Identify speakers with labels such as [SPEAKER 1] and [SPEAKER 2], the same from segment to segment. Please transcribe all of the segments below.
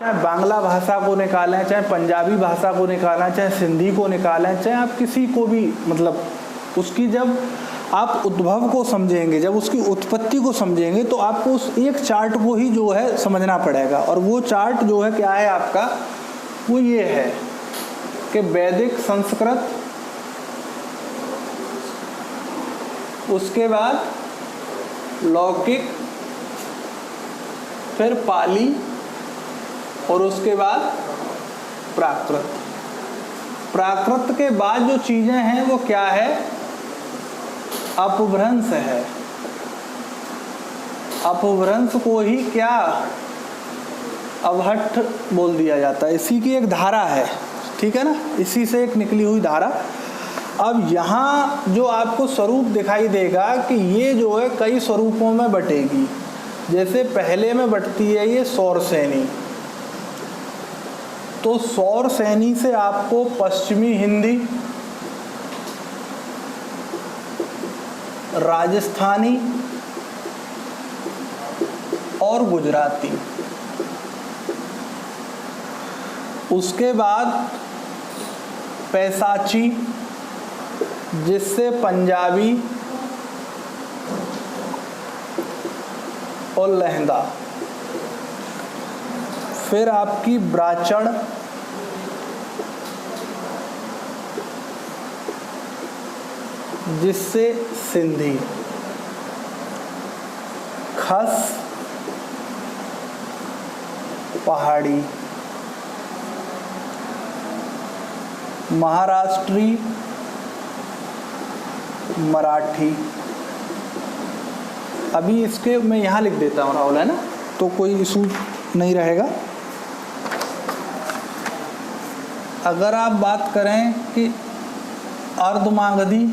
[SPEAKER 1] चाहे बांग्ला भाषा को निकालें, चाहे पंजाबी भाषा को निकालें, चाहे सिंधी को निकालें, चाहे आप किसी को भी, मतलब उसकी जब आप उद्भव को समझेंगे, जब उसकी उत्पत्ति को समझेंगे, तो आपको उस एक चार्ट को ही जो है समझना पड़ेगा। और वो चार्ट जो है क्या है आपका, वो ये है कि वैदिक संस्कृत, उसके बाद लौकिक, फिर पाली, और उसके बाद प्राकृत। प्राकृत के बाद जो चीजें हैं वो क्या है, अपभ्रंश है। अपभ्रंश को ही क्या अवहट्ठ बोल दिया जाता है। इसी की एक धारा है, ठीक है ना, इसी से एक निकली हुई धारा। अब यहाँ जो आपको स्वरूप दिखाई देगा कि ये जो है कई स्वरूपों में बटेगी। जैसे पहले में बटती है ये सौर सैनी, तो सौर सैनी से आपको पश्चिमी हिंदी, राजस्थानी और गुजराती, उसके बाद पैसाची, जिससे पंजाबी और लहंदा, फिर आपकी ब्राचड़, जिससे सिंधी, खस, पहाड़ी, महाराष्ट्री, मराठी। अभी इसके मैं यहाँ लिख देता हूँ राहुल, है ना, तो कोई इशू नहीं रहेगा। अगर आप बात करें कि अर्धमागधी,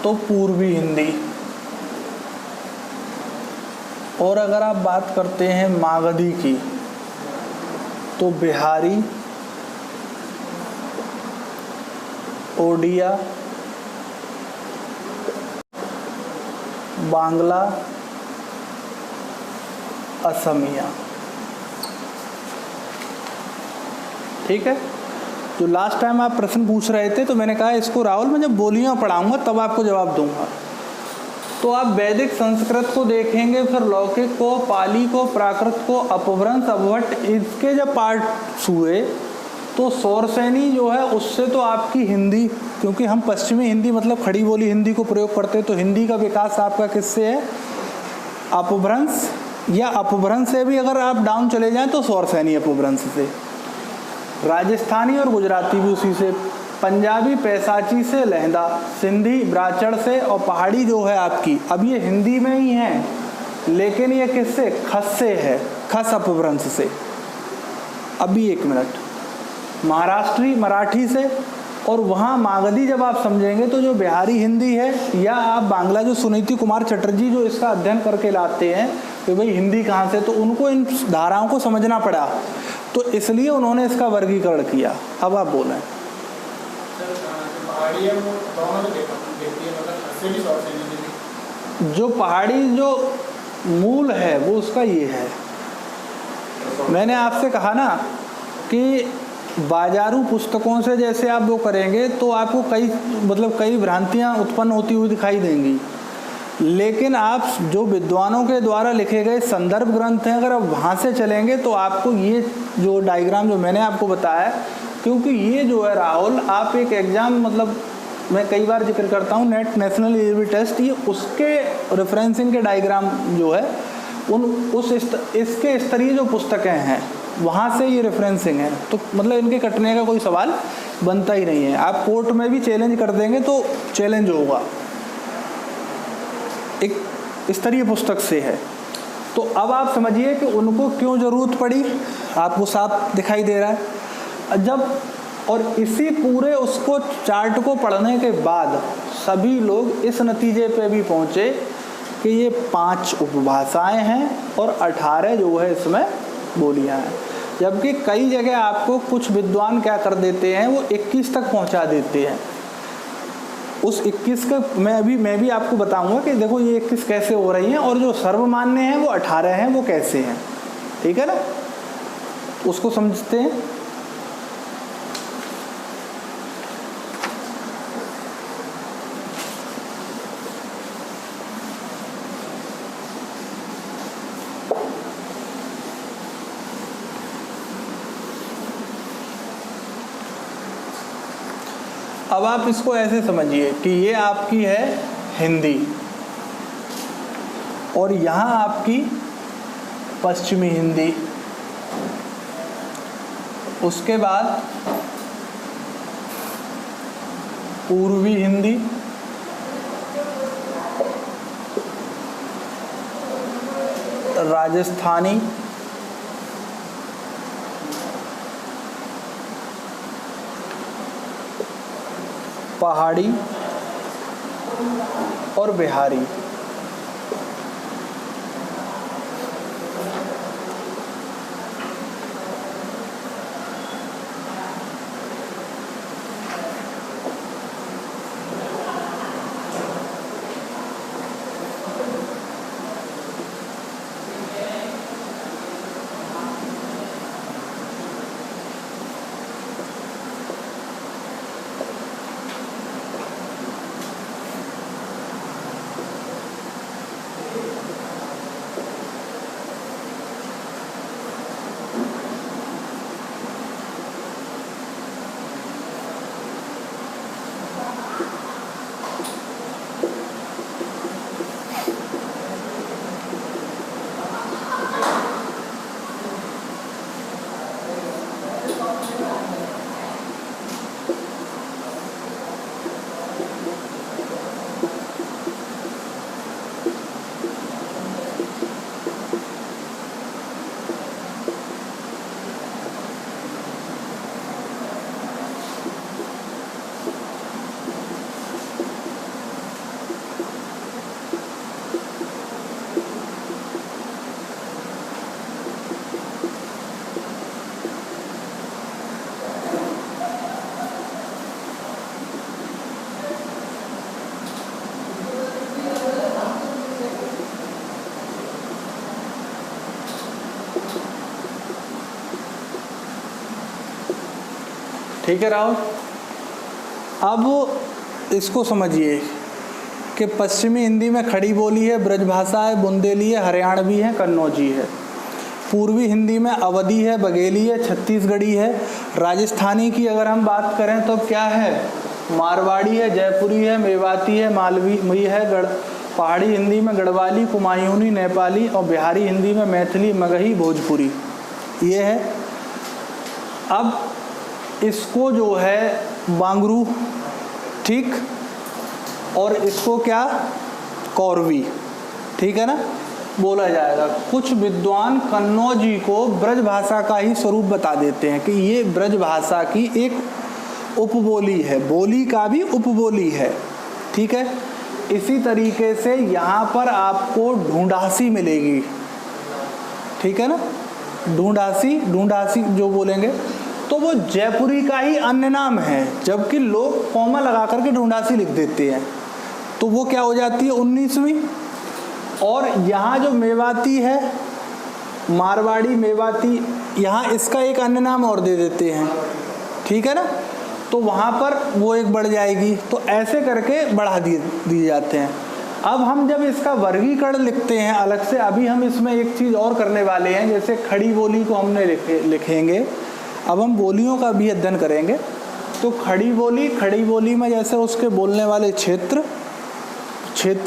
[SPEAKER 1] तो पूर्वी हिंदी, और अगर आप बात करते हैं मागधी की, तो बिहारी, ओडिया, बांग्ला, असमिया। ठीक है, जो लास्ट टाइम आप प्रश्न पूछ रहे थे तो मैंने कहा इसको राहुल मैं जब बोलियां पढ़ाऊंगा तब आपको जवाब दूंगा। तो आप वैदिक संस्कृत को देखेंगे, फिर लौकिक को, पाली को, प्राकृत को, अपभ्रंश, अपभट्ट, इसके जब पार्ट हुए तो सौरसैनी जो है उससे तो आपकी हिंदी, क्योंकि हम पश्चिमी हिंदी मतलब खड़ी बोली हिंदी को प्रयोग करते हैं, तो हिंदी का विकास आपका किससे है, अपभ्रंश, या अपभ्रंश से भी अगर आप डाउन चले जाएं तो सौरसैनी अपभ्रंश से। राजस्थानी और गुजराती भी उसी से, पंजाबी पैसाची से, लहंदा, सिंधी ब्राचड़ से, और पहाड़ी जो है आपकी, अब ये हिंदी में ही है लेकिन ये किससे, खस से है, खस अपभ्रंश से। अभी एक मिनट, महाराष्ट्री मराठी से, और वहाँ मागधी जब आप समझेंगे तो जो बिहारी हिंदी है, या आप बांग्ला जो सुनीति कुमार चटर्जी जो इसका अध्ययन करके लाते हैं कि भाई हिंदी कहाँ से, तो उनको इन धाराओं को समझना पड़ा, तो इसलिए उन्होंने इसका वर्गीकरण किया। अब आप बोलें। जो पहाड़ी जो मूल है वो उसका ये है, मैंने आपसे कहा ना कि बाजारू पुस्तकों से जैसे आप वो करेंगे तो आपको कई भ्रांतियाँ उत्पन्न होती हुई दिखाई देंगी, लेकिन आप जो विद्वानों के द्वारा लिखे गए संदर्भ ग्रंथ हैं, अगर आप वहाँ से चलेंगे तो आपको ये जो डायग्राम जो मैंने आपको बताया, क्योंकि ये जो है राहुल, आप एक एग्ज़ाम, मतलब मैं कई बार जिक्र करता हूँ नेट नेशनल एलिजिबिलिटी टेस्ट, ये उसके रेफरेंसिंग के डायग्राम जो है इसके स्तरीय जो पुस्तकें हैं वहाँ से ये रेफरेंसिंग है, तो मतलब इनके कटने का कोई सवाल बनता ही नहीं है। आप कोर्ट में भी चैलेंज कर देंगे तो चैलेंज होगा, एक स्तरीय पुस्तक से है। तो अब आप समझिए कि उनको क्यों ज़रूरत पड़ी, आपको साफ दिखाई दे रहा है जब, और इसी पूरे उसको चार्ट को पढ़ने के बाद सभी लोग इस नतीजे पे भी पहुँचे कि ये 5 उपभाषाएं हैं और 18 जो है इसमें बोलियां हैं। जबकि कई जगह आपको कुछ विद्वान क्या कर देते हैं, वो 21 तक पहुंचा देते हैं। उस 21 का मैं भी आपको बताऊंगा कि देखो ये 21 कैसे हो रही हैं, और जो सर्वमान्य हैं वो 18 हैं, वो कैसे हैं, ठीक है ना, उसको समझते हैं। अब आप इसको ऐसे समझिए कि ये आपकी है हिंदी और यहाँ आपकी पश्चिमी हिंदी, उसके बाद पूर्वी हिंदी, राजस्थानी, पहाड़ी और बिहारी। ठीक है राहुल, अब इसको समझिए कि पश्चिमी हिंदी में खड़ी बोली है, ब्रजभाषा है, बुंदेली है, हरियाणवी है, कन्नौजी है। पूर्वी हिंदी में अवधी है, बघेली है, छत्तीसगढ़ी है। राजस्थानी की अगर हम बात करें तो क्या है, मारवाड़ी है, जयपुरी है, मेवाती है, मालवी है, पहाड़ी हिंदी में गढ़वाली, कुमायूनी, नेपाली, और बिहारी हिंदी में मैथिली, मगही, भोजपुरी, ये है। अब इसको जो है बांगरू, ठीक, और इसको क्या, कौरवी, ठीक है ना, बोला जाएगा। कुछ विद्वान कन्नौजी को ब्रजभाषा का ही स्वरूप बता देते हैं कि ये ब्रजभाषा की एक उपबोली है, बोली का भी उपबोली है, ठीक है। इसी तरीके से यहाँ पर आपको ढूंढासी मिलेगी, ठीक है ना, ढूंढासी जो बोलेंगे तो वो जयपुरी का ही अन्य नाम है, जबकि लोग कॉमा लगा करके ढूंढासी लिख देते हैं, तो वो क्या हो जाती है 19वीं। और यहाँ जो मेवाती है, मारवाड़ी, मेवाती, यहाँ इसका एक अन्य नाम और दे देते हैं, ठीक है ना, तो वहाँ पर वो एक बढ़ जाएगी। तो ऐसे करके बढ़ा दिए जाते हैं। अब हम जब इसका वर्गीकरण लिखते हैं अलग से, अभी हम इसमें एक चीज़ और करने वाले हैं, जैसे खड़ी बोली को हमने लिखेंगे, अब हम बोलियों का भी अध्ययन करेंगे। तो खड़ी बोली में जैसे उसके बोलने वाले क्षेत्र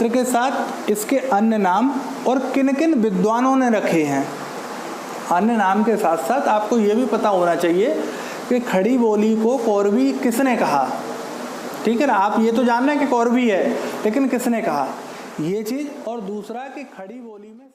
[SPEAKER 1] के साथ इसके अन्य नाम और किन किन विद्वानों ने रखे हैं। अन्य नाम के साथ साथ आपको ये भी पता होना चाहिए कि खड़ी बोली को कौरवी किसने कहा, ठीक है ना। आप ये तो जान रहे हैं कि कौरवी है, लेकिन किसने कहा ये चीज़। और दूसरा कि खड़ी बोली में